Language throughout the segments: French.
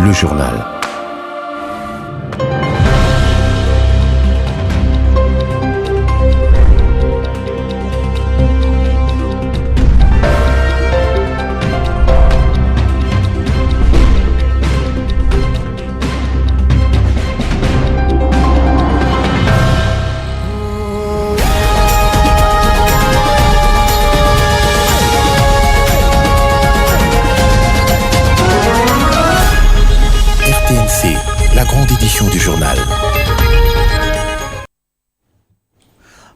le journal. La grande édition du journal.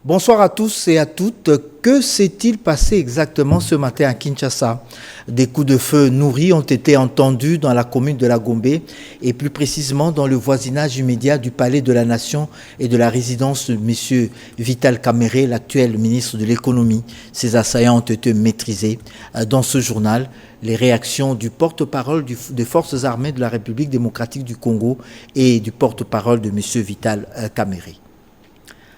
Bonsoir à tous et à toutes. Que s'est-il passé exactement ce matin à Kinshasa? Des coups de feu nourris ont été entendus dans la commune de la Gombe et plus précisément dans le voisinage immédiat du Palais de la Nation et de la résidence de M. Vital Kamerhe, l'actuel ministre de l'économie. Ces assaillants ont été maîtrisés. Dans ce journal, les réactions du porte-parole des forces armées de la République démocratique du Congo et du porte-parole de M. Vital Kamerhe.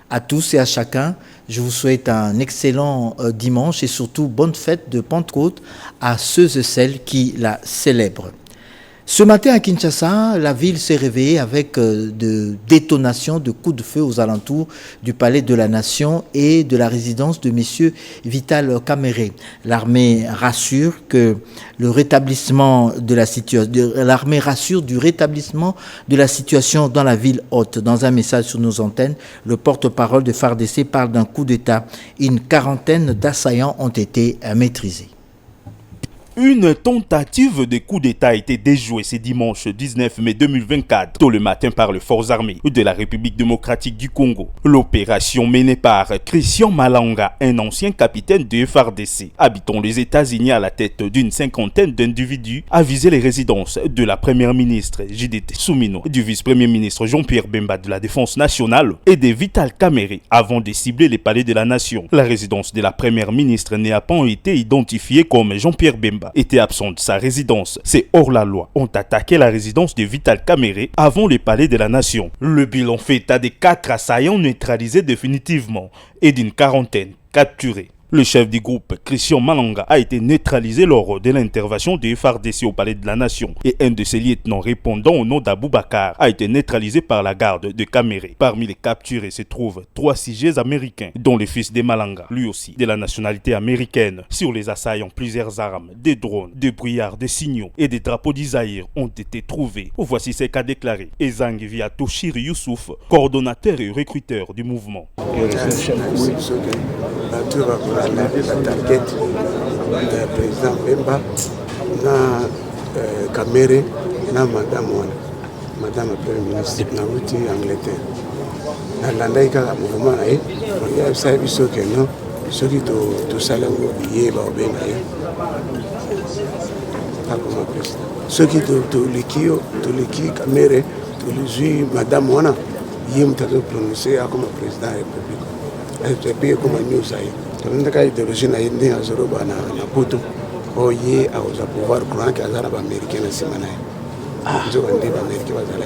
À tous et à chacun, je vous souhaite un excellent dimanche et surtout bonne fête de Pentecôte à ceux et celles qui la célèbrent. Ce matin à Kinshasa, la ville s'est réveillée avec de détonations de coups de feu aux alentours du Palais de la Nation et de la résidence de M. Vital Kamerhe. L'armée rassure que le rétablissement de la situation, l'armée rassure du rétablissement de la situation dans la ville haute. Dans un message sur nos antennes, le porte-parole de FARDC parle d'un coup d'État. Une quarantaine d'assaillants ont été maîtrisés. Une tentative de coup d'État a été déjouée ce dimanche 19 mai 2024, tôt le matin par les forces armées de la République démocratique du Congo. L'opération menée par Christian Malanga, un ancien capitaine de FARDC, habitant les États-Unis à la tête d'une cinquantaine d'individus, a visé les résidences de la première ministre Judith Suminwa, du vice-premier ministre Jean-Pierre Bemba de la Défense nationale et de Vital Kamerhe avant de cibler les palais de la Nation. La résidence de la première ministre n'a pas été identifiée comme Jean-Pierre Bemba était absent de sa résidence. Ces hors-la-loi ont attaqué la résidence de Vital Kamerhe avant le palais de la Nation. Le bilan fait état de 4 assaillants neutralisés définitivement et d'une quarantaine capturés. Le chef du groupe, Christian Malanga, a été neutralisé lors de l'intervention des FARDC au Palais de la Nation et un de ses lieutenants répondant au nom d'Aboubacar a été neutralisé par la garde de Kamerhe. Parmi les capturés se trouvent 3 sujets américains, dont le fils de Malanga, lui aussi de la nationalité américaine. Sur les assaillants, plusieurs armes, des drones, des brouillards, des signaux et des drapeaux d'Isaïr ont été trouvés. Voici ce qu'a déclaré Ezang via Toshir Youssouf, coordonnateur et recruteur du mouvement. La target du président Bemba na Kamerhe na madame premier ministre na wuti Angleterre na landai kaka mouvement na ye ya sabi biso ke non soki tosala ngo biye baobenga ye akoma président soki toleki Kamerhe tolizwi madame wana ye moto azoprononce akoma président ya république epe ekoma news aye tolendaka idéologie na ye ndenge azoloba na poto oyo ye akozwa pouvoir courant ke aza na baaméricain na nsima na ye nzoka nde baaméricain bazala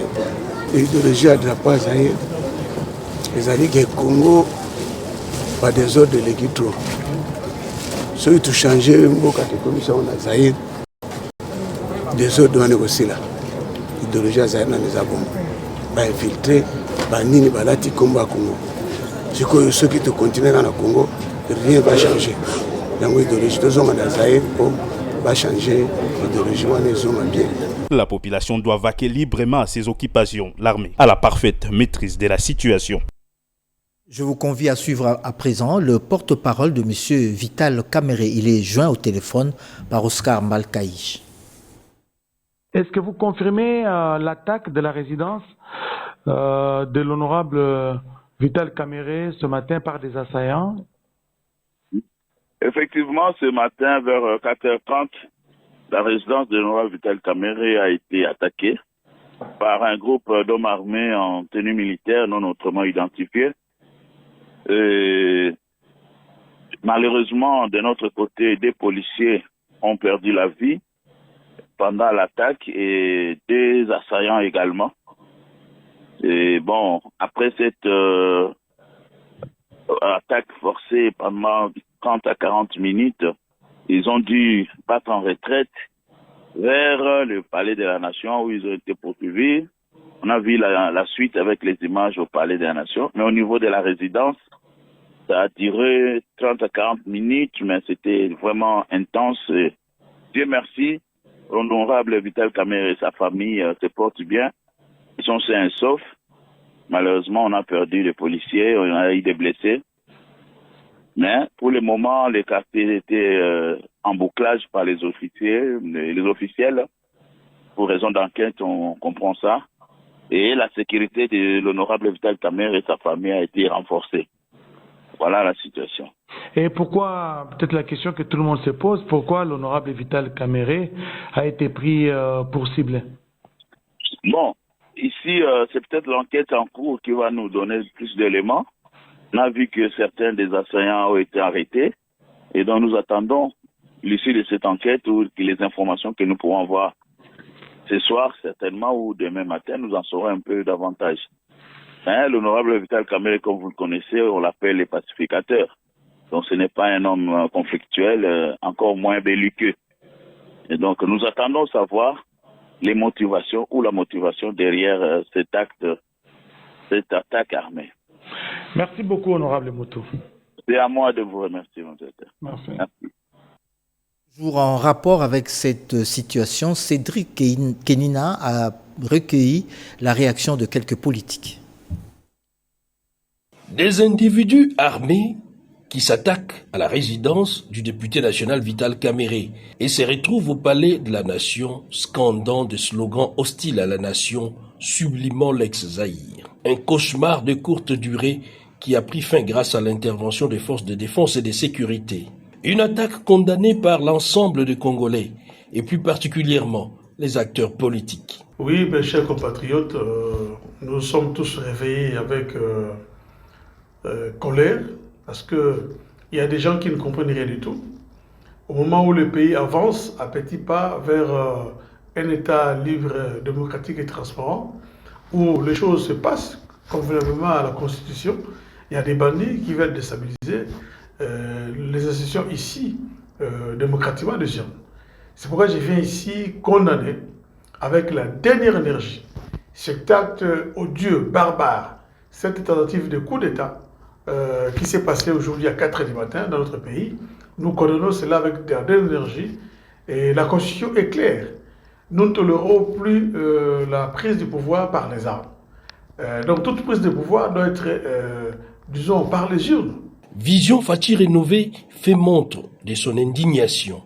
ye idéologie ya drapeau aza ye ezali ke Congo badésordre eleki trop soki tochange mboka tokomisa na Zaïre désordre wana ekosila idéologie ya Zaïre nano eza bongo bainfiltre banini balati nkombo ya Congo sikoyo soki tokontinue kaka na Congo rien va changer. La population doit vaquer librement à ses occupations. L'armée a la parfaite maîtrise de la situation. Je vous convie à suivre à présent le porte-parole de M. Vital Kamerhe. Il est joint au téléphone par Oscar Malkaïch. Est-ce que vous confirmez l'attaque de la résidence de l'honorable Vital Kamerhe ce matin par des assaillants? Effectivement, ce matin, vers 4h30, la résidence de l'honorable Vital Kamerhe a été attaquée par un groupe d'hommes armés en tenue militaire non autrement identifiés. Malheureusement, de notre côté, des policiers ont perdu la vie pendant l'attaque et des assaillants également. Et bon, après cette attaque forcée pendant 30 à 40 minutes, ils ont dû battre en retraite vers le palais de la Nation où ils ont été poursuivis. On a vu la suite avec les images au palais de la Nation. Mais au niveau de la résidence, ça a duré 30 à 40 minutes, mais c'était vraiment intense. Dieu merci, l'honorable Vital Kamerhe et sa famille se portent bien. Ils sont sains et saufs. Malheureusement, on a perdu des policiers, on a eu des blessés. Mais pour le moment, les quartiers étaient en bouclage par les officiels. Pour raison d'enquête, on comprend ça. Et la sécurité de l'honorable Vital Kamerhe et sa famille a été renforcée. Voilà la situation. Et pourquoi, peut-être la question que tout le monde se pose, pourquoi l'honorable Vital Kamerhe a été pris pour cible? Bon, ici, c'est peut-être l'enquête en cours qui va nous donner plus d'éléments. On a vu que certains des assaillants ont été arrêtés. Et donc nous attendons l'issue de cette enquête ou les informations que nous pourrons avoir ce soir certainement ou demain matin, nous en saurons un peu davantage. Hein, l'honorable Vital Kamerhe, comme vous le connaissez, on l'appelle le pacificateur. Donc ce n'est pas un homme conflictuel, encore moins belliqueux. Et donc nous attendons savoir les motivations ou la motivation derrière cet acte, cette attaque armée. Merci beaucoup, honorable Moutou. C'est à moi de vous remercier, mon directeur. Merci. Toujours en rapport avec cette situation, Cédric Kenina a recueilli la réaction de quelques politiques. Des individus armés qui s'attaquent à la résidence du député national Vital Kamerhe et se retrouvent au palais de la nation scandant des slogans hostiles à la nation, sublimant l'ex-Zaïre. Un cauchemar de courte durée qui a pris fin grâce à l'intervention des forces de défense et de sécurité. Une attaque condamnée par l'ensemble des Congolais et plus particulièrement les acteurs politiques. Oui, mes chers compatriotes, nous sommes tous réveillés avec colère parce qu'il y a des gens qui ne comprennent rien du tout. Au moment où le pays avance à petits pas vers un État libre, démocratique et transparent, où les choses se passent convenablement à la Constitution, il y a des bandits qui veulent déstabiliser les institutions ici, démocratiquement déjà. C'est pourquoi je viens ici condamner avec la dernière énergie cet acte odieux, barbare, cette tentative de coup d'État qui s'est passé aujourd'hui à 4h du matin dans notre pays. Nous condamnons cela avec la dernière énergie et la Constitution est claire. Nous ne tolérons plus la prise du pouvoir par les armes. Donc toute prise de pouvoir doit être, disons, par les urnes. Vision Fachi rénovée fait montre de son indignation.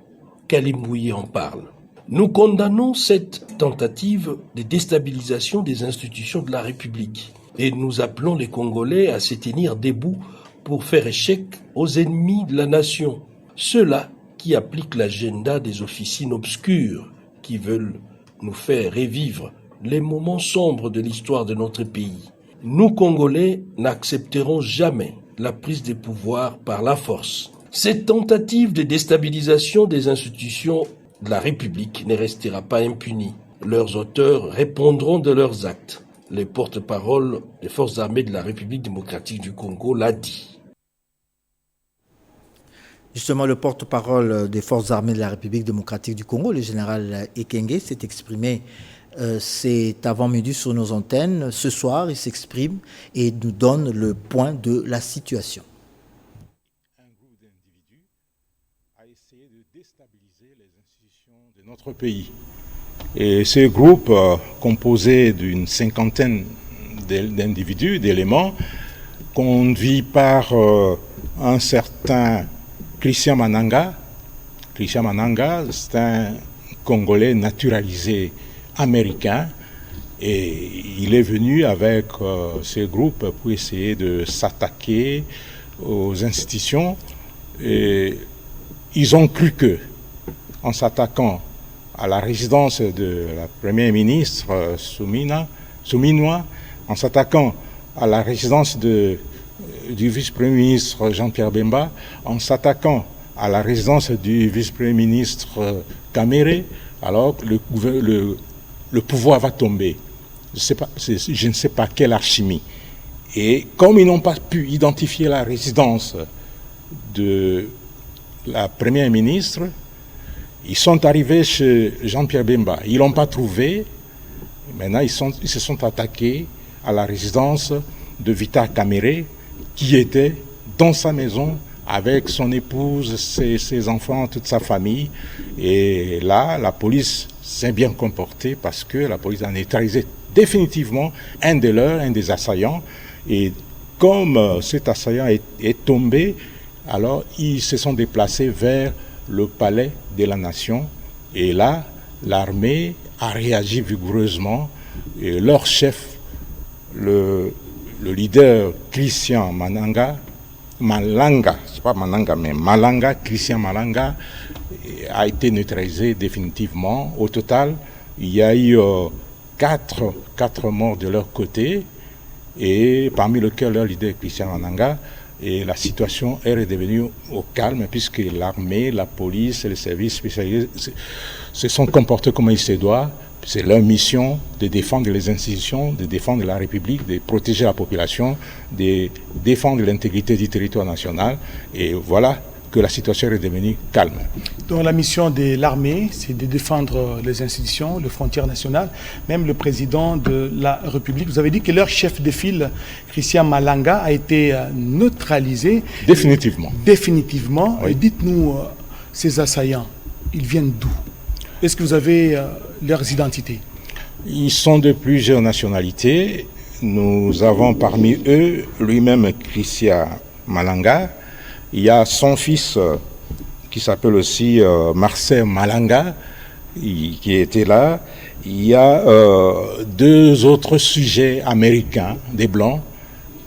Kalim Bouye en parle. Nous condamnons cette tentative de déstabilisation des institutions de la République et nous appelons les Congolais à se tenir debout pour faire échec aux ennemis de la nation, ceux-là qui appliquent l'agenda des officines obscures qui veulent nous faire revivre les moments sombres de l'histoire de notre pays. Nous, Congolais, n'accepterons jamais la prise des pouvoirs par la force. Cette tentative de déstabilisation des institutions de la République ne restera pas impunie. Leurs auteurs répondront de leurs actes. Le porte-parole des forces armées de la République démocratique du Congo l'a dit. Justement, le porte-parole des forces armées de la République démocratique du Congo, le général Ekenge, s'est exprimé cet avant-midi sur nos antennes. Ce soir, il s'exprime et nous donne le point de la situation. Un groupe d'individus a essayé de déstabiliser les institutions de notre pays. Et ce groupe, composé d'une cinquantaine d'individus, d'éléments, conduit par un certain Christian Mananga. Christian Mananga, c'est un Congolais naturalisé américain et il est venu avec ce groupe pour essayer de s'attaquer aux institutions et ils ont cru que en s'attaquant à la résidence de la première ministre Souminois, en s'attaquant à la résidence du vice-premier ministre Jean-Pierre Bemba, en s'attaquant à la résidence du vice-premier ministre Kamerhe, alors le pouvoir va tomber. Je ne sais pas quelle alchimie. Et comme ils n'ont pas pu identifier la résidence de la première ministre, Ils sont arrivés chez Jean-Pierre Bemba. Ils ne l'ont pas trouvé. Maintenant, ils se sont attaqués à la résidence de Vital Kamerhe, qui était dans sa maison avec son épouse, ses enfants, toute sa famille. Et là, la police s'est bien comportée parce que la police a neutralisé définitivement un des leurs, un des assaillants. Et comme cet assaillant est tombé, alors ils se sont déplacés vers le palais de la Nation. Et là, l'armée a réagi vigoureusement. Et leur chef, le leader Christian Malanga, c'est pas Mananga, mais Malanga, Christian Malanga, a été neutralisé définitivement. Au total, il y a eu 4 morts de leur côté, et parmi lesquels leur leader Christian Malanga. Et la situation est redevenue au calme puisque l'armée, la police et les services spécialisés se sont comportés comme il se doit. C'est leur mission de défendre les institutions, de défendre la République, de protéger la population, de défendre l'intégrité du territoire national. Et voilà que la situation est devenue calme. Donc la mission de l'armée, c'est de défendre les institutions, les frontières nationales, même le président de la République. Vous avez dit que leur chef de file, Christian Malanga, a été neutralisé. Définitivement. Définitivement. Oui. Dites-nous, ces assaillants, ils viennent d'où? Est-ce que vous avez leurs identités? Ils sont de plusieurs nationalités. Nous avons parmi eux lui-même Christian Malanga. Il y a son fils qui s'appelle aussi Marcel Malanga qui était là. Il y a 2 autres sujets américains, des Blancs,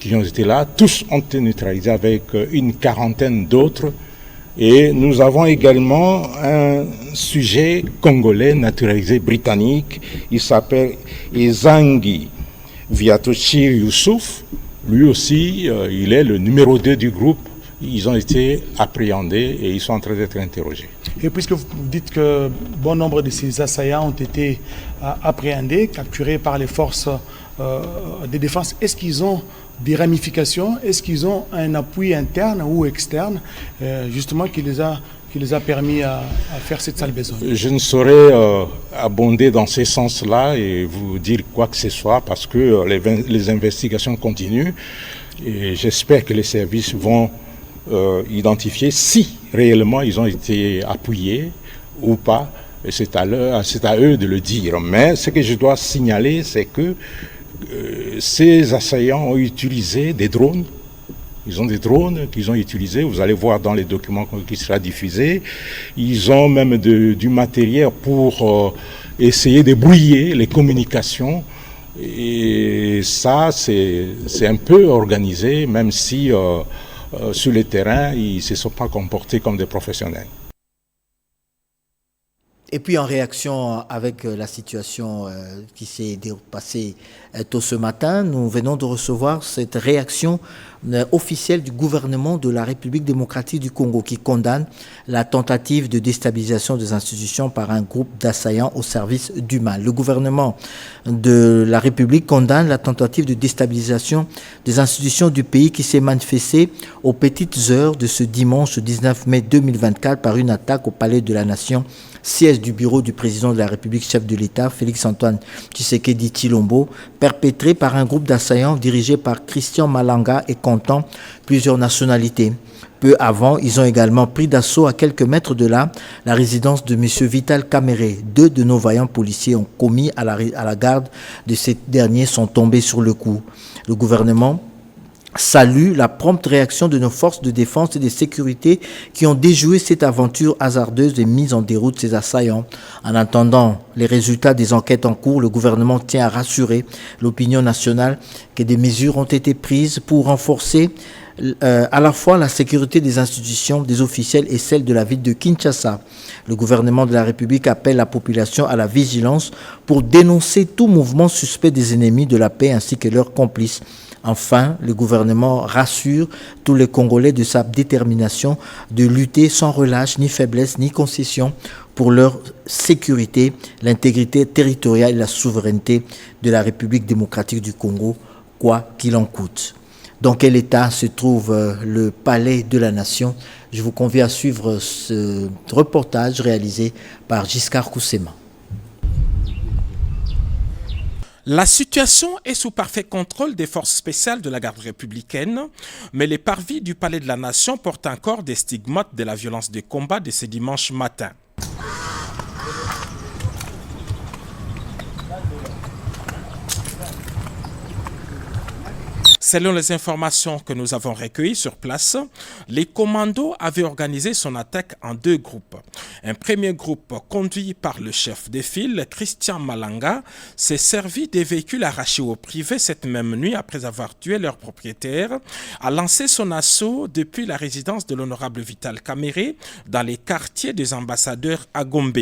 qui ont été là. Tous ont été neutralisés avec une 40aine d'autres. Et nous avons également un sujet congolais naturalisé britannique. Il s'appelle Ezangi Viatochi Youssouf. Lui aussi, il est le numéro 2 du groupe. Ils ont été appréhendés et ils sont en train d'être interrogés. Et puisque vous dites que bon nombre de ces assaillants ont été appréhendés, capturés par les forces de défense, est-ce qu'ils ont des ramifications? Est-ce qu'ils ont un appui interne ou externe, justement, qui les a permis à faire cette sale besogne? Je ne saurais abonder dans ces sens-là et vous dire quoi que ce soit parce que les investigations continuent et j'espère que les services vont identifier si réellement ils ont été appuyés ou pas. Et c'est à eux de le dire. Mais ce que je dois signaler, c'est que ces assaillants ont utilisé des drones. Ils ont des drones qu'ils ont utilisés. Vous allez voir dans les documents qui sera diffusé. Ils ont même du matériel pour essayer de brouiller les communications. Et ça, c'est un peu organisé, même si sur le terrain, ils ne se sont pas comportés comme des professionnels. Et puis en réaction avec la situation qui s'est passée tôt ce matin, nous venons de recevoir cette réaction officielle du gouvernement de la République démocratique du Congo qui condamne la tentative de déstabilisation des institutions par un groupe d'assaillants au service du mal. Le gouvernement de la République condamne la tentative de déstabilisation des institutions du pays qui s'est manifestée aux petites heures de ce dimanche 19 mai 2024 par une attaque au Palais de la Nation, siège du bureau du président de la République, chef de l'État, Félix-Antoine Tshisekedi Tshilombo, perpétré par un groupe d'assaillants dirigé par Christian Malanga et comptant plusieurs nationalités. Peu avant, ils ont également pris d'assaut à quelques mètres de là la résidence de M. Vital Kamerhe. 2 de nos vaillants policiers ont commis à la garde de ces derniers sont tombés sur le coup. Le gouvernement salue la prompte réaction de nos forces de défense et de sécurité qui ont déjoué cette aventure hasardeuse et mise en déroute de ces assaillants. En attendant les résultats des enquêtes en cours, le gouvernement tient à rassurer l'opinion nationale que des mesures ont été prises pour renforcer à la fois la sécurité des institutions, des officiels et celle de la ville de Kinshasa. Le gouvernement de la République appelle la population à la vigilance pour dénoncer tout mouvement suspect des ennemis de la paix ainsi que leurs complices. Enfin, le gouvernement rassure tous les Congolais de sa détermination de lutter sans relâche, ni faiblesse, ni concession pour leur sécurité, l'intégrité territoriale et la souveraineté de la République démocratique du Congo, quoi qu'il en coûte. Dans quel état se trouve le palais de la Nation? Je vous convie à suivre ce reportage réalisé par Giscard Koussema. La situation est sous parfait contrôle des forces spéciales de la garde républicaine, mais les parvis du palais de la Nation portent encore des stigmates de la violence des combats de ce dimanche matin. Selon les informations que nous avons recueillies sur place, les commandos avaient organisé son attaque en 2 groupes. Un premier groupe, conduit par le chef de file, Christian Malanga, s'est servi des véhicules arrachés au privé cette même nuit après avoir tué leur propriétaire, a lancé son assaut depuis la résidence de l'honorable Vital Kamerhe dans les quartiers des ambassadeurs à Gombe.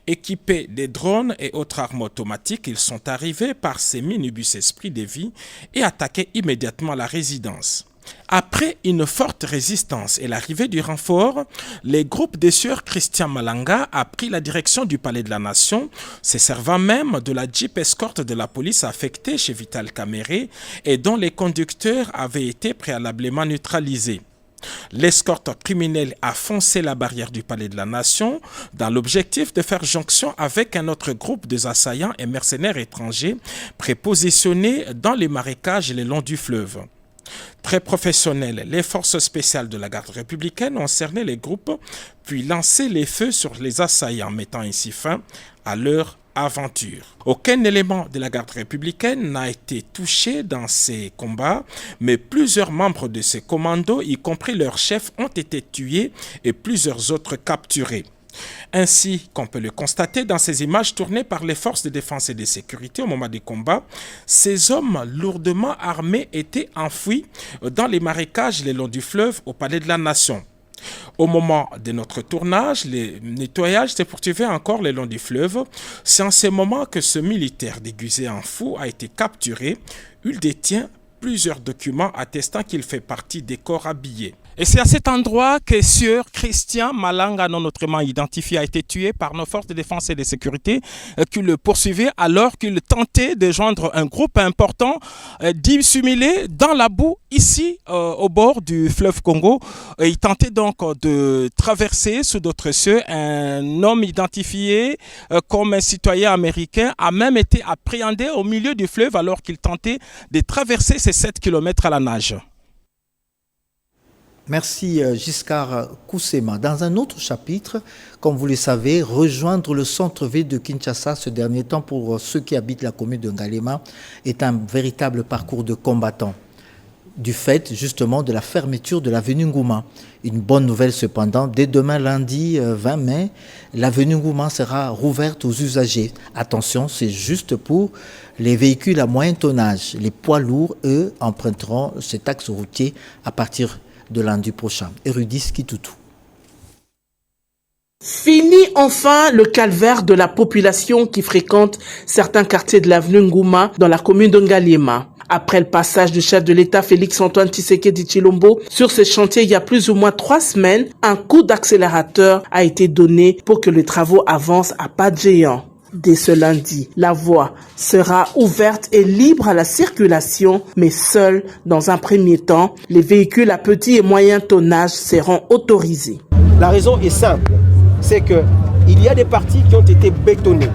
Équipés des drones et autres armes automatiques, ils sont arrivés par ces minibus Esprit de Vie et attaqué immédiatement la résidence. Après une forte résistance et l'arrivée du renfort, les groupes des sieurs Christian Malanga a pris la direction du palais de la Nation, se servant même de la Jeep escorte de la police affectée chez Vital Kamerhe et dont les conducteurs avaient été préalablement neutralisés. L'escorte criminelle a foncé la barrière du palais de la Nation dans l'objectif de faire jonction avec un autre groupe de assaillants et mercenaires étrangers prépositionnés dans les marécages le long du fleuve. Très professionnels, les forces spéciales de la garde républicaine ont cerné les groupes puis lancé les feux sur les assaillants, mettant ainsi fin à leur aventure. Aucun élément de la garde républicaine n'a été touché dans ces combats, mais plusieurs membres de ces commandos, y compris leur chef, ont été tués et plusieurs autres capturés. Ainsi qu'on peut le constater dans ces images tournées par les forces de défense et de sécurité au moment des combats, ces hommes lourdement armés étaient enfouis dans les marécages le long du fleuve au palais de la Nation. Au moment de notre tournage, le nettoyage s'est poursuivi encore le long du fleuve. C'est en ce moment que ce militaire déguisé en fou a été capturé. Il détient plusieurs documents attestant qu'il fait partie des corps habillés. Et c'est à cet endroit que Sieur Christian Malanga, non autrement identifié, a été tué par nos forces de défense et de sécurité qui le poursuivaient alors qu'il tentait de joindre un groupe important dissimulé dans la boue ici au bord du fleuve Congo. Il tentait donc de traverser sous d'autres cieux. Un homme identifié comme un citoyen américain a même été appréhendé au milieu du fleuve alors qu'il tentait de traverser ces 7 km à la nage. Merci Giscard Koussema. Dans un autre chapitre, comme vous le savez, rejoindre le centre-ville de Kinshasa ce dernier temps pour ceux qui habitent la commune de Ngalema est un véritable parcours de combattant. Du fait justement de la fermeture de l'avenue Ngouma. Une bonne nouvelle cependant, dès demain lundi 20 mai, l'avenue Ngouma sera rouverte aux usagers. Attention, c'est juste pour les véhicules à moyen tonnage. Les poids lourds, eux, emprunteront cet axe routier à partir de lundi prochain. Érudis Kitoutou. Fini enfin le calvaire de la population qui fréquente certains quartiers de l'avenue Ngouma dans la commune de Ngaliema. Après le passage du chef de l'État Félix-Antoine Tshisekedi Tshilombo sur ce chantier il y a plus ou moins 3 semaines, un coup d'accélérateur a été donné pour que les travaux avancent à pas de géant. Dès ce lundi, la voie sera ouverte et libre à la circulation, mais seule dans un premier temps, les véhicules à petit et moyen tonnage seront autorisés. La raison est simple, c'est qu'il y a des parties qui ont été bétonnées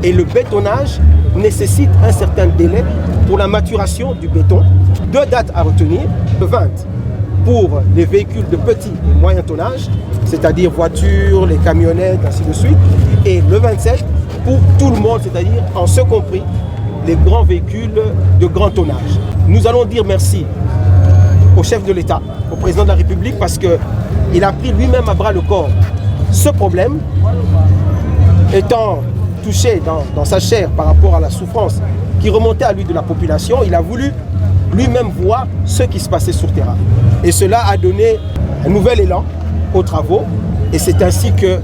et le bétonnage nécessite un certain délai pour la maturation du béton. 2 dates à retenir, le 20 pour les véhicules de petit et moyen tonnage, c'est-à-dire voitures, les camionnettes, ainsi de suite, et le 27 pour tout le monde, c'est-à-dire en ce compris les grands véhicules de grand tonnage. Nous allons dire merci au chef de l'État, au président de la République, parce qu'il a pris lui-même à bras le corps ce problème, étant touché dans sa chair par rapport à la souffrance qui remontait à lui de la population. Il a voulu lui-même voir ce qui se passait sur terrain. Et cela a donné un nouvel élan aux travaux, et c'est ainsi que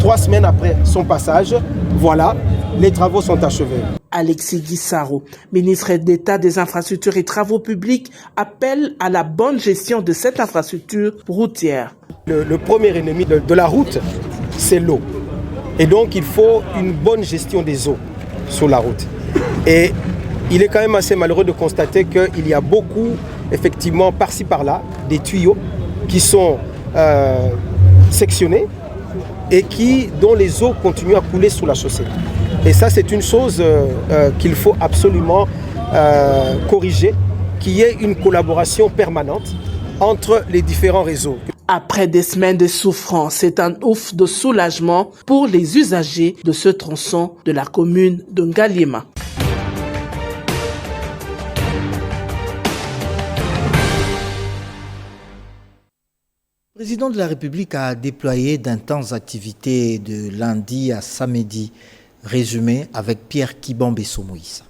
3 semaines après son passage, voilà, les travaux sont achevés. Alexis Guissaro, ministre d'État des Infrastructures et Travaux Publics, appelle à la bonne gestion de cette infrastructure routière. Le premier ennemi de la route, c'est l'eau. Et donc, il faut une bonne gestion des eaux sur la route. Et il est quand même assez malheureux de constater qu'il y a beaucoup effectivement par-ci par-là des tuyaux qui sont sectionnés et dont les eaux continuent à couler sous la chaussée. Et ça, c'est une chose qu'il faut absolument corriger, qu'il y ait une collaboration permanente entre les différents réseaux. Après des semaines de souffrance, c'est un ouf de soulagement pour les usagers de ce tronçon de la commune de Ngaliema. Le président de la République a déployé d'intenses activités de lundi à samedi. Résumé avec Pierre Kibambe-Somoïsa.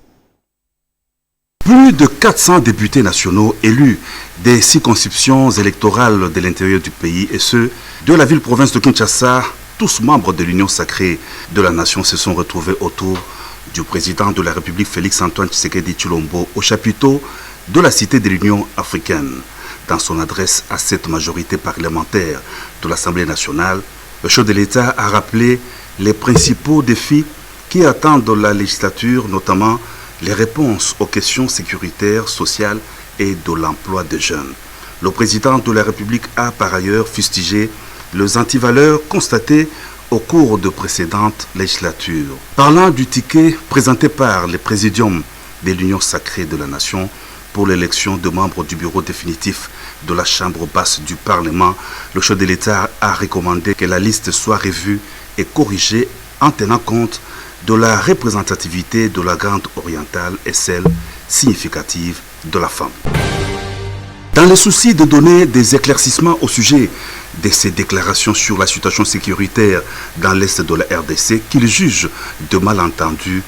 Plus de 400 députés nationaux élus des circonscriptions électorales de l'intérieur du pays et ceux de la ville-province de Kinshasa, tous membres de l'Union sacrée de la nation, se sont retrouvés autour du président de la République Félix-Antoine Tshisekedi Tshilombo au chapiteau de la Cité de l'Union africaine. Dans son adresse à cette majorité parlementaire de l'Assemblée nationale, le chef de l'État a rappelé les principaux défis qui attendent la législature, notamment les réponses aux questions sécuritaires, sociales et de l'emploi des jeunes. Le président de la République a par ailleurs fustigé les antivaleurs constatées au cours de précédentes législatures. Parlant du ticket présenté par le Présidium de l'Union sacrée de la nation pour l'élection de membres du bureau définitif de la Chambre basse du Parlement, le chef de l'État a recommandé que la liste soit revue et corrigée en tenant compte de la représentativité de la Grande Orientale et celle significative de la femme. Dans le souci de donner des éclaircissements au sujet de ces déclarations sur la situation sécuritaire dans l'Est de la RDC qu'il juge de malentendus,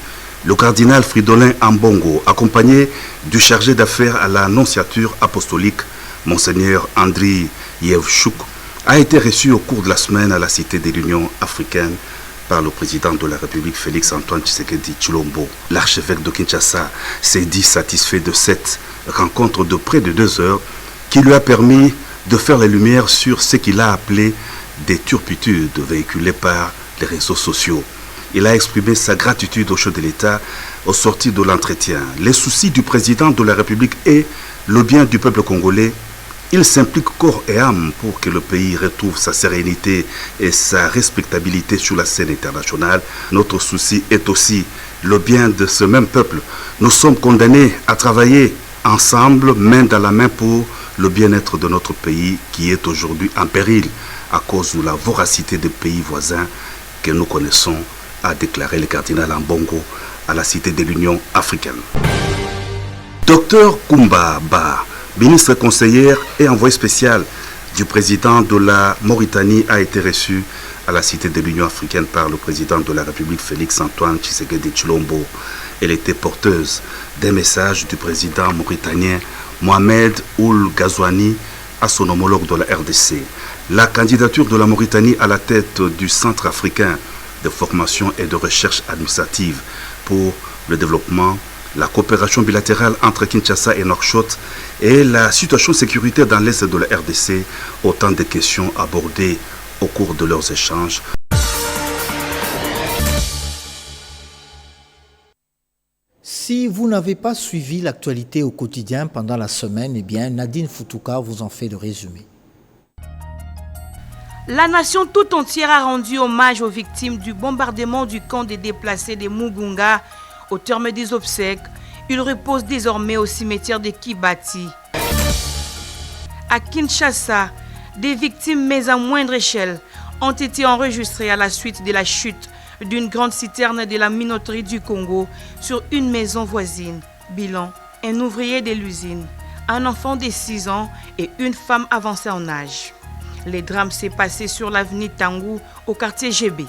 le cardinal Fridolin Ambongo, accompagné du chargé d'affaires à l'annonciature apostolique, Monseigneur Andriy Yevchuk, a été reçu au cours de la semaine à la Cité de l'Union africaine par le président de la République Félix-Antoine Tshisekedi Tshilombo. L'archevêque de Kinshasa s'est dit satisfait de cette rencontre de près de 2 heures qui lui a permis de faire la lumière sur ce qu'il a appelé des turpitudes véhiculées par les réseaux sociaux. Il a exprimé sa gratitude au chef de l'État au sortir de l'entretien. Les soucis du président de la République et le bien du peuple congolais, il s'implique corps et âme pour que le pays retrouve sa sérénité et sa respectabilité sur la scène internationale. Notre souci est aussi le bien de ce même peuple. Nous sommes condamnés à travailler ensemble, main dans la main, pour le bien-être de notre pays qui est aujourd'hui en péril à cause de la voracité des pays voisins que nous connaissons, a déclaré le cardinal Ambongo à la Cité de l'Union africaine. Dr Koumba Ba, ministre conseillère et envoyé spécial du président de la Mauritanie, a été reçu à la Cité de l'Union africaine par le président de la République Félix-Antoine Tshisekedi Tshilombo. Elle était porteuse d'un message du président mauritanien Mohamed Ould Ghazouani à son homologue de la RDC. La candidature de la Mauritanie à la tête du Centre africain de formation et de recherche administrative pour le développement, la coopération bilatérale entre Kinshasa et Nouakchott et la situation sécuritaire dans l'Est de la RDC, autant de questions abordées au cours de leurs échanges. Si vous n'avez pas suivi l'actualité au quotidien pendant la semaine, eh bien Nadine Futuka vous en fait le résumé. La nation tout entière a rendu hommage aux victimes du bombardement du camp des déplacés de Mugunga. Au terme des obsèques, il repose désormais au cimetière de Kibati. À Kinshasa, des victimes, mais à moindre échelle, ont été enregistrées à la suite de la chute d'une grande citerne de la minoterie du Congo sur une maison voisine. Bilan, un ouvrier de l'usine, un enfant de 6 ans et une femme avancée en âge. Les drames s'est passé sur l'avenue Tangou au quartier GB.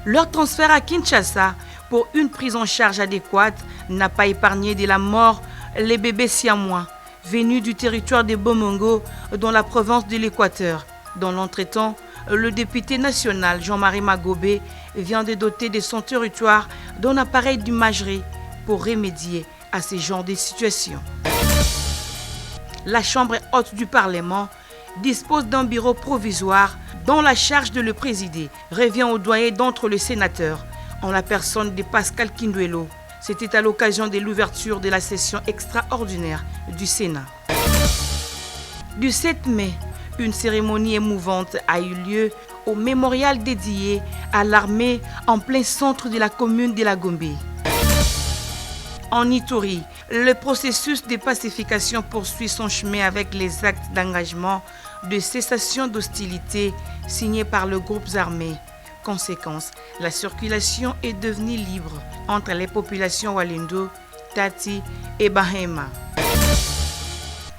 Leur transfert à Kinshasa pour une prise en charge adéquate n'a pas épargné de la mort les bébés siamois venus du territoire de Bomongo dans la province de l'Équateur. Dans l'entretemps, le député national Jean-Marie Magobé vient de doter de son territoire d'un appareil d'imagerie pour remédier à ce genre de situations. La Chambre haute du Parlement dispose d'un bureau provisoire dont la charge de le présider revient au doyen d'entre les sénateurs, en la personne de Pascal Kinduelo. C'était à l'occasion de l'ouverture de la session extraordinaire du Sénat. Du 7 mai, une cérémonie émouvante a eu lieu au mémorial dédié à l'armée en plein centre de la commune de la Gombe. En Ituri, le processus de pacification poursuit son chemin avec les actes d'engagement de cessation d'hostilité signés par le groupe armé. Conséquence, la circulation est devenue libre entre les populations Walendu, Tati et Bahema.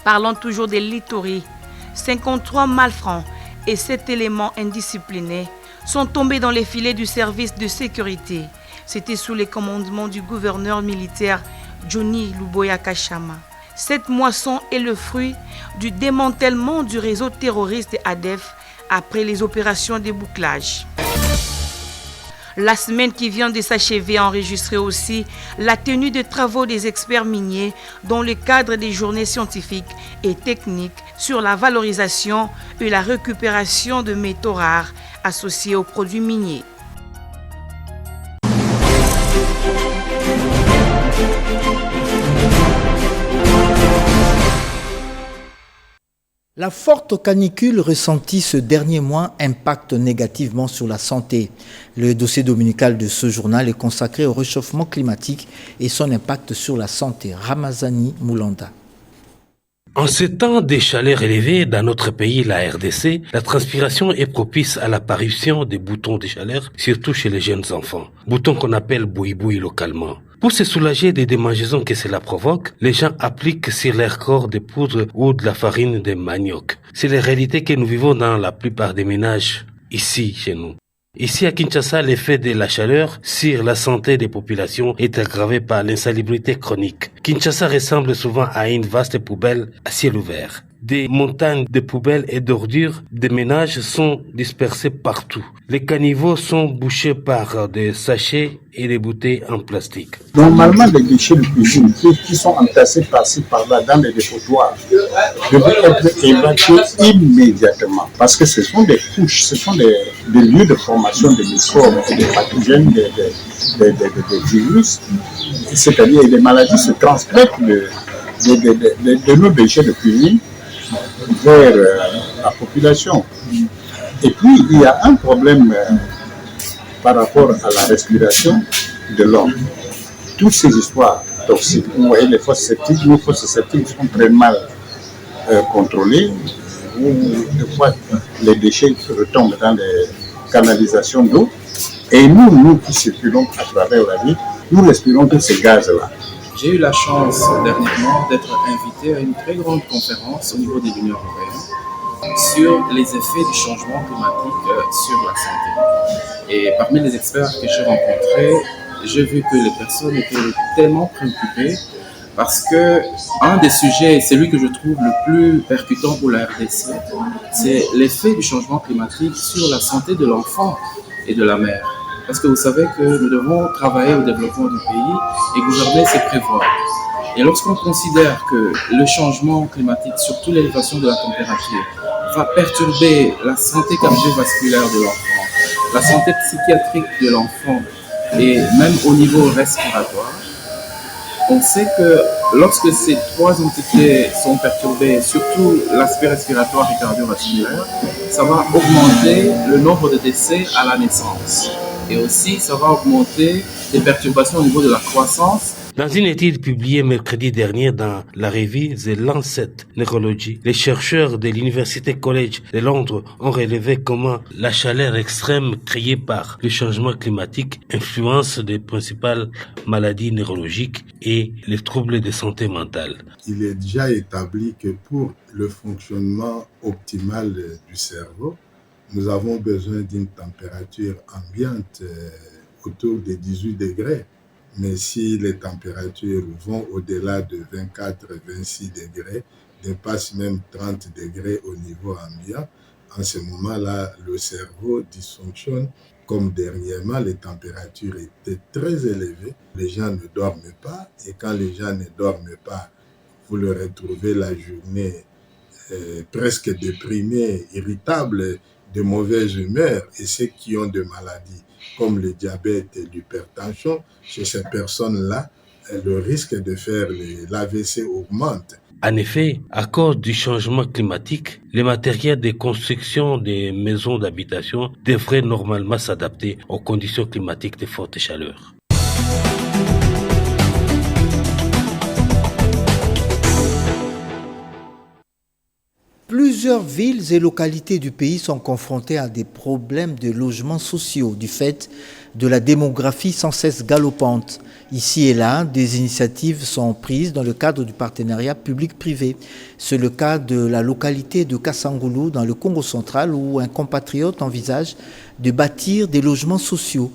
Parlons toujours de l'Ituri. 53 malfrats et 7 éléments indisciplinés sont tombés dans les filets du service de sécurité. C'était sous les commandements du gouverneur militaire Johnny Luboya Kachama. Cette moisson est le fruit du démantèlement du réseau terroriste ADEF après les opérations de bouclage. La semaine qui vient de s'achever a enregistré aussi la tenue de travaux des experts miniers dans le cadre des journées scientifiques et techniques sur la valorisation et la récupération de métaux rares associés aux produits miniers. La forte canicule ressentie ce dernier mois impacte négativement sur la santé. Le dossier dominical de ce journal est consacré au réchauffement climatique et son impact sur la santé. Ramazani Moulanda. En ces temps des chaleurs élevées dans notre pays, la RDC, la transpiration est propice à l'apparition des boutons de chaleur, surtout chez les jeunes enfants. Boutons qu'on appelle boui-boui localement. Pour se soulager des démangeaisons que cela provoque, les gens appliquent sur leur corps des poudres ou de la farine de manioc. C'est la réalité que nous vivons dans la plupart des ménages ici, chez nous. Ici à Kinshasa, l'effet de la chaleur sur la santé des populations est aggravé par l'insalubrité chronique. Kinshasa ressemble souvent à une vaste poubelle à ciel ouvert. Des montagnes de poubelles et d'ordures des ménages sont dispersées partout. Les caniveaux sont bouchés par des sachets et des bouteilles en plastique. Normalement, les déchets de cuisine qui sont entassés par-ci par-là dans les dépotoirs devraient être évacués immédiatement parce que ce sont des couches, ce sont des lieux de formation de microbes et des pathogènes, des virus, c'est-à-dire les maladies se transmettent de nos déchets de cuisine vers la population. Et puis, il y a un problème par rapport à la respiration de l'homme. Toutes ces histoires toxiques, vous voyez, les fosses septiques, nos fosses septiques sont très mal contrôlées. Des fois, les déchets retombent dans les canalisations d'eau. Et nous qui circulons à travers la ville, nous respirons tous ces gaz-là. J'ai eu la chance dernièrement d'être invité à une très grande conférence au niveau de l'Union européenne sur les effets du changement climatique sur la santé. Et parmi les experts que j'ai rencontrés, j'ai vu que les personnes étaient tellement préoccupées parce que un des sujets, celui que je trouve le plus percutant pour la RDC, c'est l'effet du changement climatique sur la santé de l'enfant et de la mère. Parce que vous savez que nous devons travailler au développement du pays et gouverner, c'est prévoir. Et lorsqu'on considère que le changement climatique, surtout l'élévation de la température, va perturber la santé cardiovasculaire de l'enfant, la santé psychiatrique de l'enfant et même au niveau respiratoire, on sait que lorsque ces trois entités sont perturbées, surtout l'aspect respiratoire et cardiovasculaire, ça va augmenter le nombre de décès à la naissance. Et aussi, ça va augmenter les perturbations au niveau de la croissance. Dans une étude publiée mercredi dernier dans la revue The Lancet Neurology, les chercheurs de l'Université College de Londres ont relevé comment la chaleur extrême créée par le changement climatique influence les principales maladies neurologiques et les troubles de santé mentale. Il est déjà établi que pour le fonctionnement optimal du cerveau, nous avons besoin d'une température ambiante autour de 18 degrés. Mais si les températures vont au-delà de 24-26 degrés, dépassent même 30 degrés au niveau ambiant, en ce moment-là, le cerveau dysfonctionne. Comme dernièrement, les températures étaient très élevées, les gens ne dorment pas. Et quand les gens ne dorment pas, vous le retrouvez la journée presque déprimé, irritable, de mauvaise humeur et ceux qui ont des maladies comme le diabète et l'hypertension, chez ces personnes-là, le risque de faire l'AVC augmente. En effet, à cause du changement climatique, les matériels de construction des maisons d'habitation devraient normalement s'adapter aux conditions climatiques de forte chaleur. Plusieurs villes et localités du pays sont confrontées à des problèmes de logements sociaux du fait de la démographie sans cesse galopante. Ici et là, des initiatives sont prises dans le cadre du partenariat public-privé. C'est le cas de la localité de Kasangulu dans le Congo central où un compatriote envisage de bâtir des logements sociaux.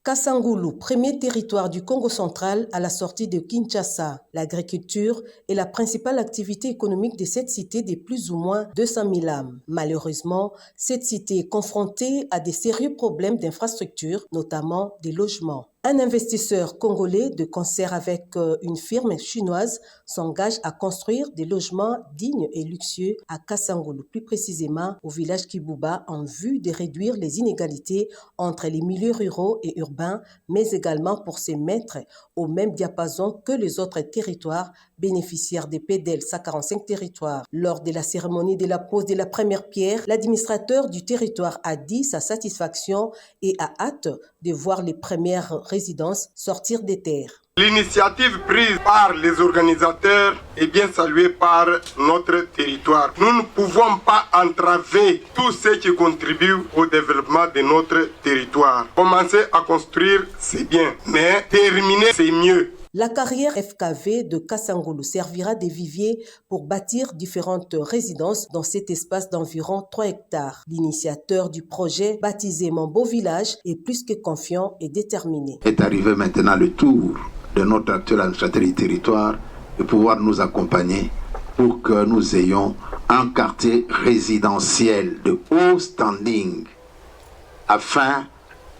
Kasangulu, premier territoire du Congo central à la sortie de Kinshasa. L'agriculture est la principale activité économique de cette cité de plus ou moins 200 000 âmes. Malheureusement, cette cité est confrontée à des sérieux problèmes d'infrastructure, notamment des logements. Un investisseur congolais, de concert avec une firme chinoise, s'engage à construire des logements dignes et luxueux à Kasangulu, plus précisément au village Kibuba, en vue de réduire les inégalités entre les milieux ruraux et urbains, mais également pour se mettre au même diapason que les autres territoires bénéficiaires des PDL 145 territoires. Lors de la cérémonie de la pose de la première pierre, l'administrateur du territoire a dit sa satisfaction et a hâte de voir les premières résidences sortir des terres. L'initiative prise par les organisateurs est bien saluée par notre territoire. Nous ne pouvons pas entraver tout ce qui contribue au développement de notre territoire. Commencer à construire, c'est bien, mais terminer, c'est mieux. La carrière FKV de Kasangulu servira de vivier pour bâtir différentes résidences dans cet espace d'environ 3 hectares. L'initiateur du projet, baptisé Mon Beau Village, est plus que confiant et déterminé. Est arrivé maintenant le tour de notre actuel administrateur du territoire de pouvoir nous accompagner pour que nous ayons un quartier résidentiel de haut standing afin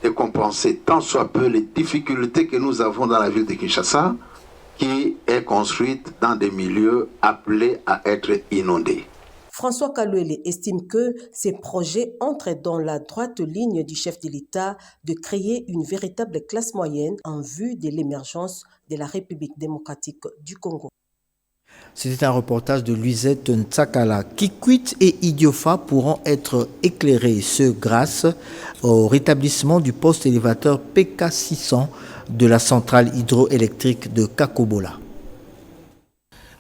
de compenser tant soit peu les difficultés que nous avons dans la ville de Kinshasa, qui est construite dans des milieux appelés à être inondés. François Kalouele estime que ces projets entrent dans la droite ligne du chef de l'État de créer une véritable classe moyenne en vue de l'émergence de la République démocratique du Congo. C'était un reportage de Luisette Ntsakala. Kikwit et Idiofa pourront être éclairés, ce grâce au rétablissement du poste élévateur PK600 de la centrale hydroélectrique de Kakobola.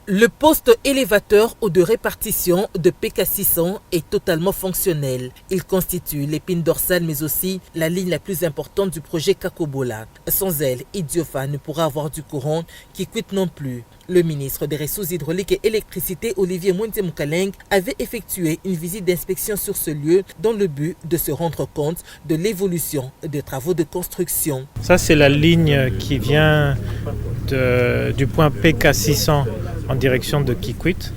Le poste élévateur ou de répartition de PK600 est totalement fonctionnel. Il constitue l'épine dorsale mais aussi la ligne la plus importante du projet Kakobola. Sans elle, Idiofa ne pourra avoir du courant, Kikwit non plus. Le ministre des Ressources hydrauliques et électricité, Olivier Mwende-Moukaleng, avait effectué une visite d'inspection sur ce lieu dans le but de se rendre compte de l'évolution des travaux de construction. Ça, c'est la ligne qui vient du point PK600 en direction de Kikwit.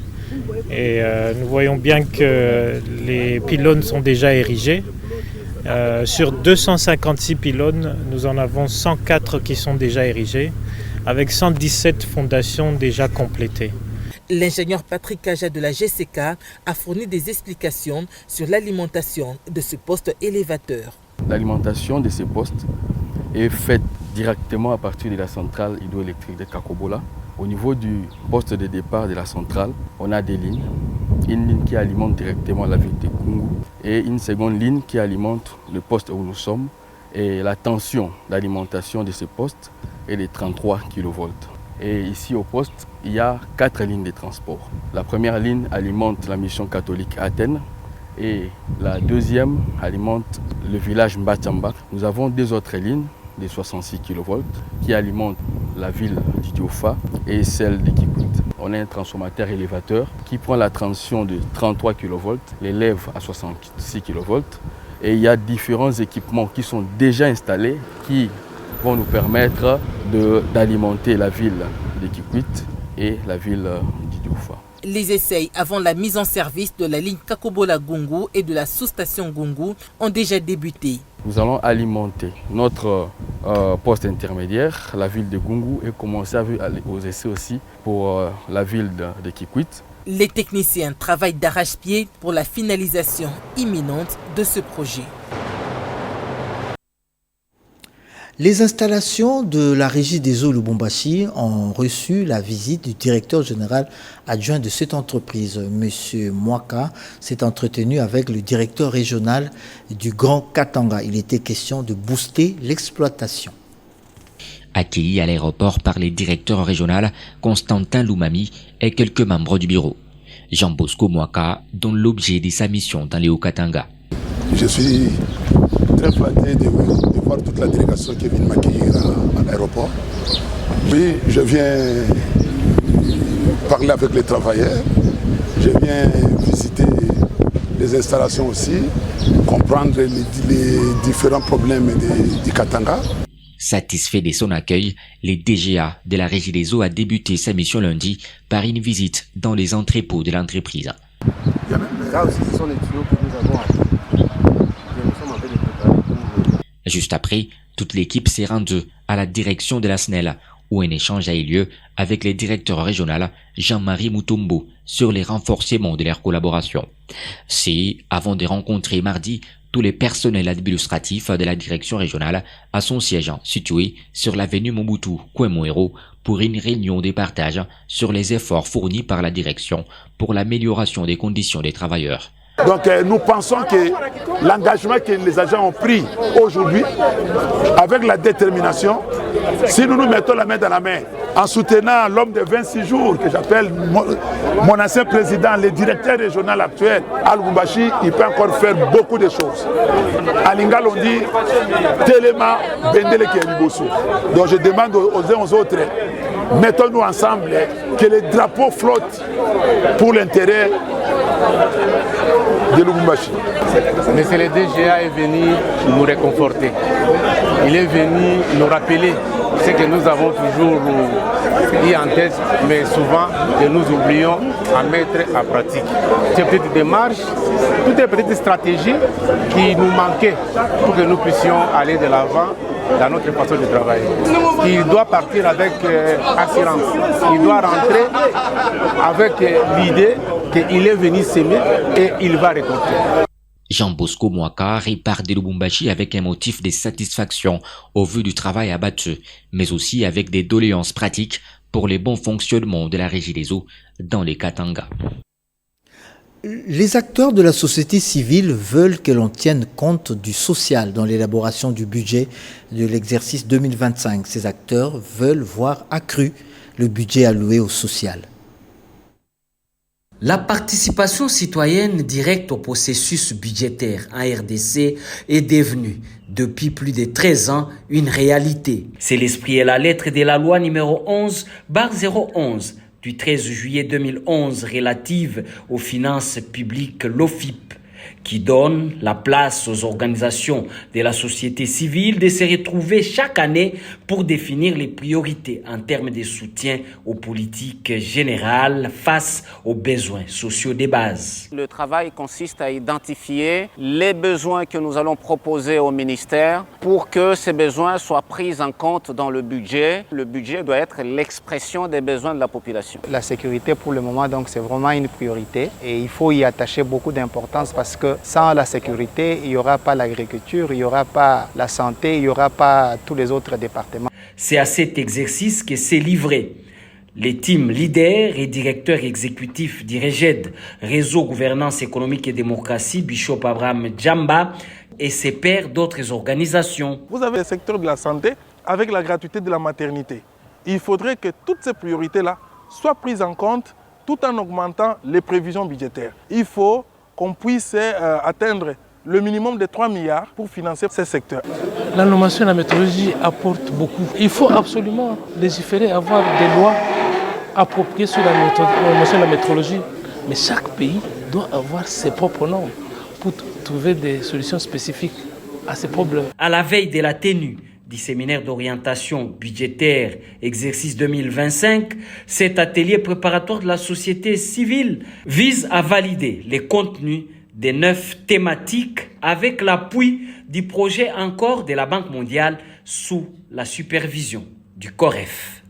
Et nous voyons bien que les pylônes sont déjà érigés. Sur 256 pylônes, nous en avons 104 qui sont déjà érigés, avec 117 fondations déjà complétées. L'ingénieur Patrick Kaja de la GCK a fourni des explications sur l'alimentation de ce poste élévateur. L'alimentation de ces postes est faite directement à partir de la centrale hydroélectrique de Kakobola. Au niveau du poste de départ de la centrale, on a des lignes. Une ligne qui alimente directement la ville de Kungu et une seconde ligne qui alimente le poste où nous sommes. Et la tension d'alimentation de ce poste est de 33 kV. Et ici au poste, il y a 4 lignes de transport. La première ligne alimente la mission catholique Athènes et la deuxième alimente le village Mbachamba. Nous avons 2 autres lignes de 66 kV qui alimentent la ville d'Idiofa et celle de Kikwit. On a un transformateur élévateur qui prend la tension de 33 kV, l'élève à 66 kV. Et il y a différents équipements qui sont déjà installés qui vont nous permettre d'alimenter la ville de Kikwit et la ville d'Idiofa. Les essais avant la mise en service de la ligne Kakobola-Gungu et de la sous-station Gungu ont déjà débuté. nous allons alimenter notre poste intermédiaire, la ville de Gungu, et commencer aux essais aussi pour la ville de Kikwit. Les techniciens travaillent d'arrache-pied pour la finalisation imminente de ce projet. Les installations de la Régie des eaux Lubumbashi ont reçu la visite du directeur général adjoint de cette entreprise, M. Mwaka, s'est entretenu avec le directeur régional du Grand Katanga. Il était question de booster l'exploitation. Accueilli à l'aéroport par les directeurs régionaux Constantin Lumami et quelques membres du bureau. Jean Bosco Mwaka donne l'objet de sa mission dans les Hauts-Katanga. Je suis très flatté de voir toute la délégation qui vient m'accueillir à l'aéroport. Puis je viens parler avec les travailleurs, je viens visiter les installations aussi, comprendre les différents problèmes du Katanga. Satisfait de son accueil, le DGA de la Régie des eaux a débuté sa mission lundi par une visite dans les entrepôts de l'entreprise. Ça aussi, ce sont les tuyaux que nous avons. Juste après, toute l'équipe s'est rendue à la direction de la SNEL, où un échange a eu lieu avec le directeur régional Jean-Marie Mutombo sur les renforcements de leur collaboration. C'est avant de rencontrer mardi tous les personnels administratifs de la direction régionale à son siège situé sur l'avenue Mobutu Kouemoero pour une réunion de partage sur les efforts fournis par la direction pour l'amélioration des conditions des travailleurs. Donc nous pensons que l'engagement que les agents ont pris aujourd'hui, avec la détermination, si nous nous mettons la main dans la main, en soutenant l'homme de 26 jours, que j'appelle mon ancien président, le directeur régional actuel, Al Lubumbashi, il peut encore faire beaucoup de choses. À Lingala, on dit Telema Bendele Kieliboso. Donc je demande aux uns aux autres, mettons-nous ensemble, que les drapeaux flottent pour l'intérêt de Lubumbashi. Monsieur le DGA est venu nous réconforter. Il est venu nous rappeler ce que nous avons toujours eu en tête, mais souvent que nous oublions à mettre en pratique. Ces petites démarches, toutes les petites stratégies qui nous manquaient pour que nous puissions aller de l'avant dans notre façon de travailler. Il doit partir avec assurance. Il doit rentrer avec l'idée qu'il est venu s'aimer et il va récolter. Jean Bosco Mwaka repart de Lubumbashi avec un motif de satisfaction au vu du travail abattu, mais aussi avec des doléances pratiques pour le bon fonctionnement de la Régie des eaux dans les Katanga. Les acteurs de la société civile veulent que l'on tienne compte du social dans l'élaboration du budget de l'exercice 2025. Ces acteurs veulent voir accru le budget alloué au social. La participation citoyenne directe au processus budgétaire en RDC est devenue, depuis plus de 13 ans, une réalité. C'est l'esprit et la lettre de la loi numéro 11/011 du 13 juillet 2011 relative aux finances publiques, l'OFIP, qui donne la place aux organisations de la société civile de se retrouver chaque année pour définir les priorités en termes de soutien aux politiques générales face aux besoins sociaux de base. Le travail consiste à identifier les besoins que nous allons proposer au ministère pour que ces besoins soient pris en compte dans le budget. Le budget doit être l'expression des besoins de la population. La sécurité pour le moment, donc, c'est vraiment une priorité et il faut y attacher beaucoup d'importance parce que sans la sécurité, il n'y aura pas l'agriculture, il n'y aura pas la santé, il n'y aura pas tous les autres départements. C'est à cet exercice que s'est livré les teams leaders et directeurs exécutifs du REGED, Réseau Gouvernance Économique et Démocratie, Bishop Abraham Djamba, et ses pairs d'autres organisations. Vous avez le secteur de la santé avec la gratuité de la maternité. Il faudrait que toutes ces priorités-là soient prises en compte tout en augmentant les prévisions budgétaires. Il faut qu'on puisse atteindre le minimum de 3 milliards pour financer ces secteurs. La nomination et la méthodologie apportent beaucoup. Il faut absolument légiférer, avoir des lois appropriées sur la nomination et la méthodologie. Mais chaque pays doit avoir ses propres normes pour trouver des solutions spécifiques à ses problèmes. À la veille de la tenue du séminaire d'orientation budgétaire exercice 2025, cet atelier préparatoire de la société civile vise à valider les contenus des 9 thématiques avec l'appui du projet encore de la Banque mondiale sous la supervision du COREF.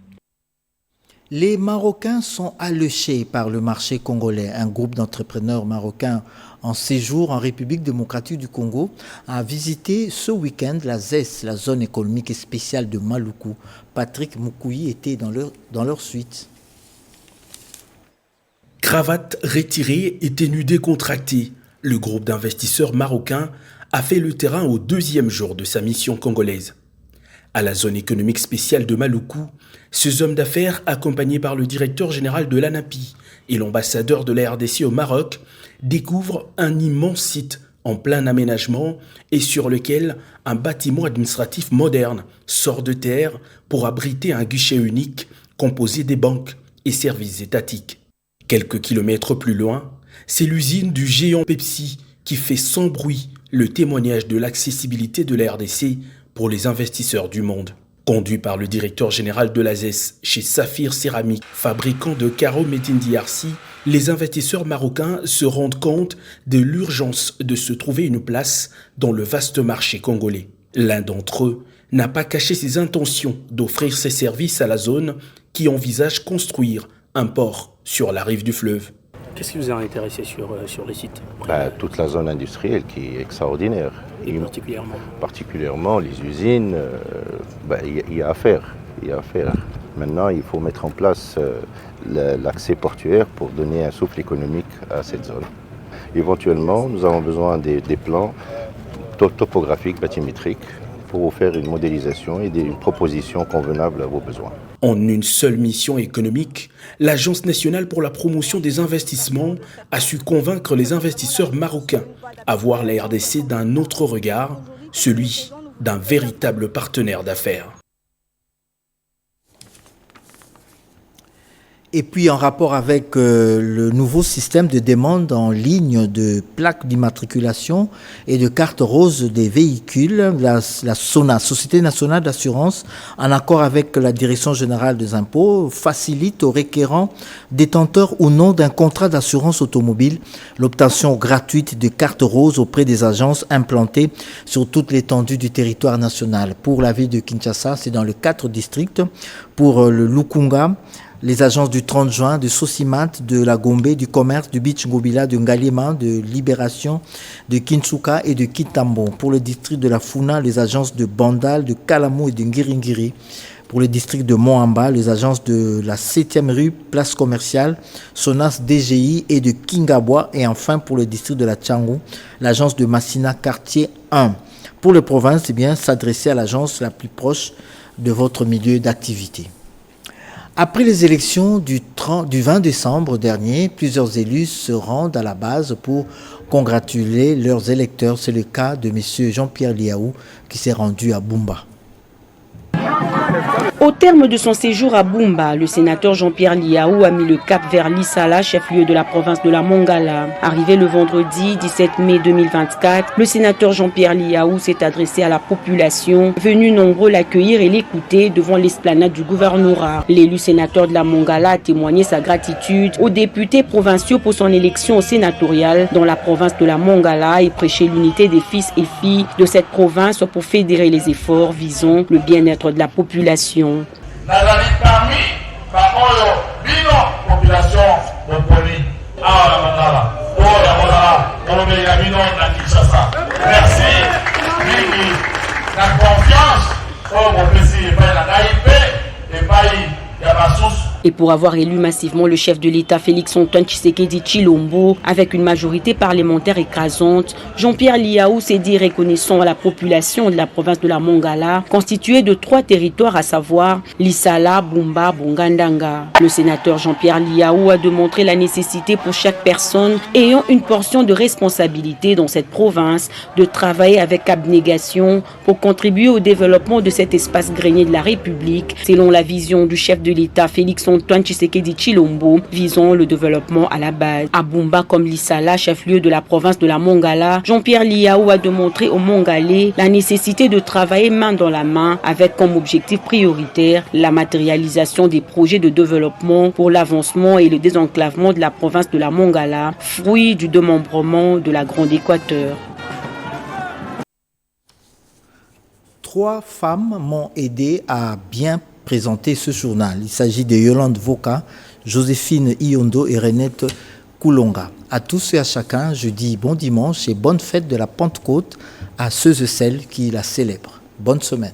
Les Marocains sont alléchés par le marché congolais. Un groupe d'entrepreneurs marocains en séjour en République démocratique du Congo a visité ce week-end la ZES, la zone économique spéciale de Maluku. Patrick Moukoui était dans leur suite. Cravate retirée et tenue décontractée, le groupe d'investisseurs marocains a fait le terrain au 2e jour de sa mission congolaise. À la zone économique spéciale de Maluku, ces hommes d'affaires, accompagnés par le directeur général de l'ANAPI et l'ambassadeur de la RDC au Maroc, découvrent un immense site en plein aménagement et sur lequel un bâtiment administratif moderne sort de terre pour abriter un guichet unique composé des banques et services étatiques. Quelques kilomètres plus loin, c'est l'usine du géant Pepsi qui fait sans bruit le témoignage de l'accessibilité de la RDC pour les investisseurs du monde. Conduit par le directeur général de l'AZES chez Saphir Céramique, fabricant de carreaux made in DRC, les investisseurs marocains se rendent compte de l'urgence de se trouver une place dans le vaste marché congolais. L'un d'entre eux n'a pas caché ses intentions d'offrir ses services à la zone qui envisage construire un port sur la rive du fleuve. Qu'est-ce qui vous a intéressé sur le site? Toute la zone industrielle qui est extraordinaire. Et particulièrement les usines, il y a à faire. Maintenant, il faut mettre en place l'accès portuaire pour donner un souffle économique à cette zone. Éventuellement, nous avons besoin des plans topographiques, bathymétriques, pour vous faire une modélisation et une proposition convenable à vos besoins. En une seule mission économique, l'Agence nationale pour la promotion des investissements a su convaincre les investisseurs marocains à voir la RDC d'un autre regard, celui d'un véritable partenaire d'affaires. Et puis en rapport avec le nouveau système de demande en ligne de plaques d'immatriculation et de cartes roses des véhicules, la SONA, Société nationale d'assurance, en accord avec la Direction générale des impôts, facilite aux requérants détenteurs ou non d'un contrat d'assurance automobile l'obtention gratuite de cartes roses auprès des agences implantées sur toute l'étendue du territoire national. Pour la ville de Kinshasa, c'est dans les 4 districts. Pour le Lukunga, les agences du 30 juin, de Sosimat, de la Gombe, du commerce, du Beach Ngobila, de Ngalema, de Libération, de Kinsuka et de Kitambo. Pour le district de la Funa, les agences de Bandal, de Kalamou et de Ngiringiri. Pour le district de Moamba, les agences de la 7e rue, place commerciale, Sonas DGI et de Kingabwa. Et enfin, pour le district de la Tchangou, l'agence de Massina, quartier 1. Pour les provinces, s'adresser à l'agence la plus proche de votre milieu d'activité. Après les élections du 20 décembre dernier, plusieurs élus se rendent à la base pour congratuler leurs électeurs. C'est le cas de M. Jean-Pierre Liaou qui s'est rendu à Bumba. Au terme de son séjour à Bumba, le sénateur Jean-Pierre Liaou a mis le cap vers Lissala, chef-lieu de la province de la Mongala. Arrivé le vendredi 17 mai 2024, le sénateur Jean-Pierre Liaou s'est adressé à la population, venu nombreux l'accueillir et l'écouter devant l'esplanade du gouvernorat. L'élu sénateur de la Mongala a témoigné sa gratitude aux députés provinciaux pour son élection sénatoriale dans la province de la Mongala et prêché l'unité des fils et filles de cette province pour fédérer les efforts visant le bien-être de la population. Et pour avoir élu massivement le chef de l'État Félix-Antoine Tshisekedi Tshilombo avec une majorité parlementaire écrasante, Jean-Pierre Liaou s'est dit reconnaissant à la population de la province de la Mongala, constituée de 3 territoires à savoir Lissala, Bumba, Bongandanga. Le sénateur Jean-Pierre Liaou a démontré la nécessité pour chaque personne ayant une portion de responsabilité dans cette province de travailler avec abnégation pour contribuer au développement de cet espace grenier de la République, selon la vision du chef de l'État Félix-Antoine Antoine Tshisekedi Tshilombo visant le développement à la base. À Bumba comme Lissala, chef-lieu de la province de la Mongala, Jean-Pierre Liaou a démontré aux Mongalais la nécessité de travailler main dans la main avec comme objectif prioritaire la matérialisation des projets de développement pour l'avancement et le désenclavement de la province de la Mongala, fruit du démembrement de la Grande Équateur. 3 femmes m'ont aidé à bien présenter ce journal. Il s'agit de Yolande Voka, Joséphine Iondo et Renette Koulonga. À tous et à chacun, je dis bon dimanche et bonne fête de la Pentecôte à ceux et celles qui la célèbrent. Bonne semaine.